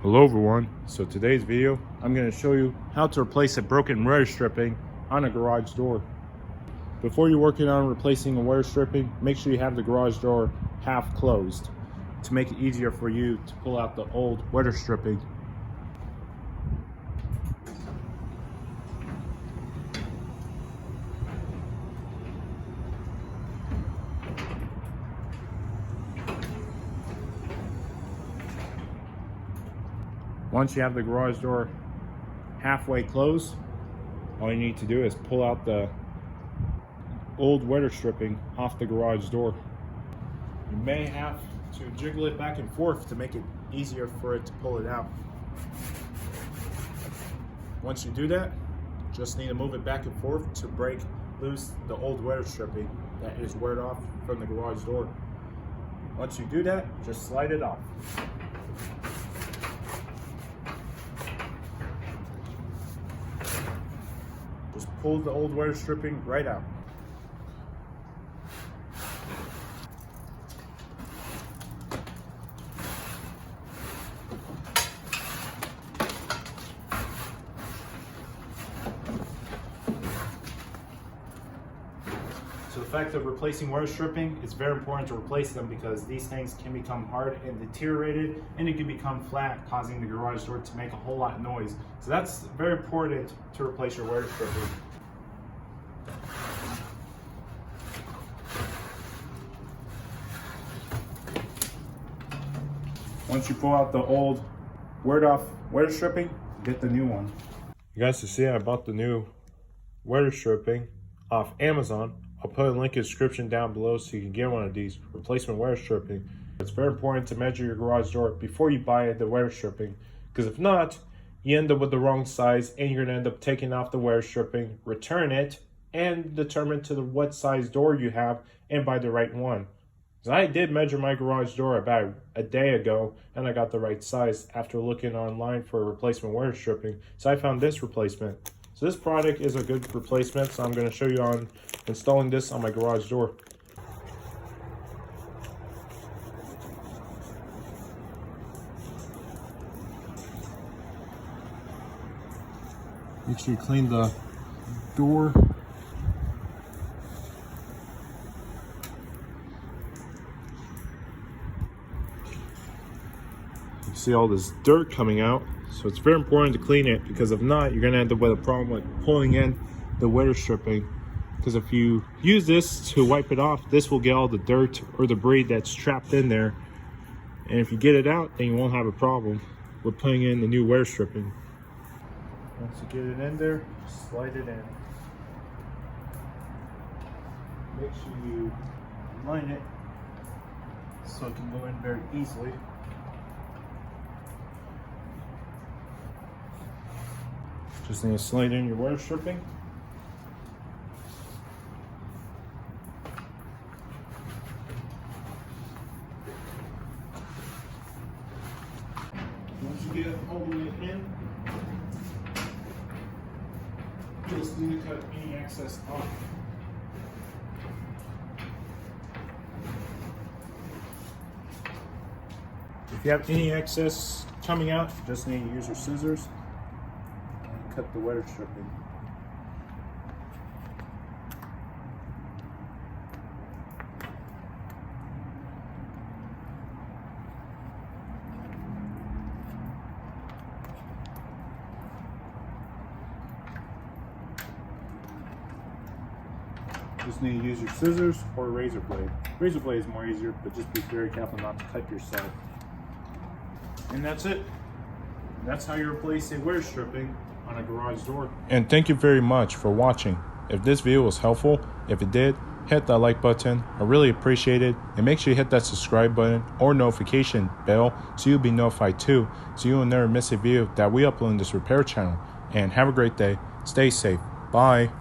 Hello everyone, so today's video I'm going to show you how to replace a broken wear stripping on a garage door. Before you're working on replacing a wear stripping, make sure you have the garage door half closed to make it easier for you to pull out the old wear stripping. Once you have the garage door halfway closed, all you need to do is pull out the old wear stripping off the garage door. You may have to jiggle it back and forth to make it easier for it to pull it out. Once you do that, just need to move it back and forth to break loose the old wear stripping that is weared off from the garage door. Once you do that, just slide it off. Just pull the old wear stripping right out. So the fact of replacing wear stripping, it's very important to replace them because these things can become hard and deteriorated, and it can become flat, causing the garage door to make a whole lot of noise. So that's very important to replace your wear stripping. Once you pull out the old weared off wear stripping, get the new one. You guys can see I bought the new wear stripping off Amazon. I'll put a link in the description down below so you can get one of these replacement wear stripping. It's very important to measure your garage door before you buy the wear stripping, because if not, you end up with the wrong size and you're going to end up taking off the wear stripping, return it, and determine what size door you have and buy the right one. So I did measure my garage door about a day ago and I got the right size after looking online for a replacement wear stripping. So I found this replacement. So this product is a good replacement, so I'm going to show you on installing this on my garage door. Make sure you clean the door. You see all this dirt coming out. So it's very important to clean it, because if not, you're going to end up with a problem with pulling in the wear stripping. Because if you use this to wipe it off, this will get all the dirt or debris that's trapped in there. And if you get it out, then you won't have a problem with putting in the new wear stripping. Once you get it in there, slide it in. Make sure you line it so it can go in very easily. Just need to slide in your wear stripping. Once you get it all the way in, you just need to cut any excess off. If you have any excess coming out, you just need to use your scissors. Cut the wear stripping. Just need to use your scissors or a razor blade. Razor blade is more easier, but just be very careful not to cut yourself. And that's it. That's how you replace a wear stripping on a garage door. And thank you very much for watching. If this video was helpful, if it did, hit that like button. I really appreciate it. And make sure you hit that subscribe button or notification bell so you'll be notified too, so you'll never miss a video that we upload in this repair channel. And have a great day. Stay safe. Bye.